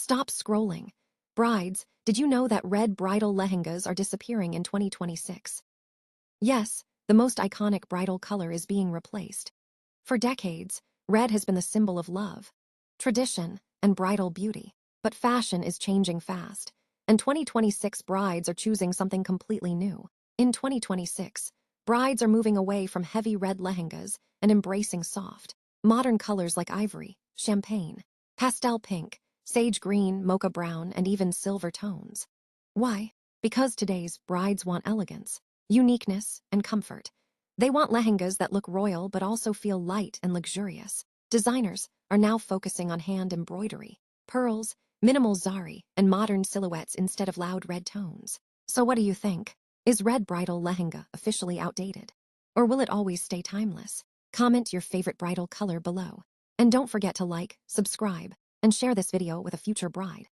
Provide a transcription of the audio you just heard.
Stop scrolling. Brides, did you know that red bridal lehengas are disappearing in 2026? Yes, the most iconic bridal color is being replaced. For decades, red has been the symbol of love, tradition, and bridal beauty. But fashion is changing fast, and 2026 brides are choosing something completely new. In 2026, brides are moving away from heavy red lehengas and embracing soft, modern colors like ivory, champagne, pastel pink, sage green, mocha brown, and even silver tones. Why? Because today's brides want elegance, uniqueness, and comfort. They want lehengas that look royal but also feel light and luxurious. Designers are now focusing on hand embroidery, pearls, minimal zari, and modern silhouettes instead of loud red tones. So what do you think? Is red bridal lehenga officially outdated? Or will it always stay timeless? Comment your favorite bridal color below. And don't forget to like, subscribe, and share this video with a future bride.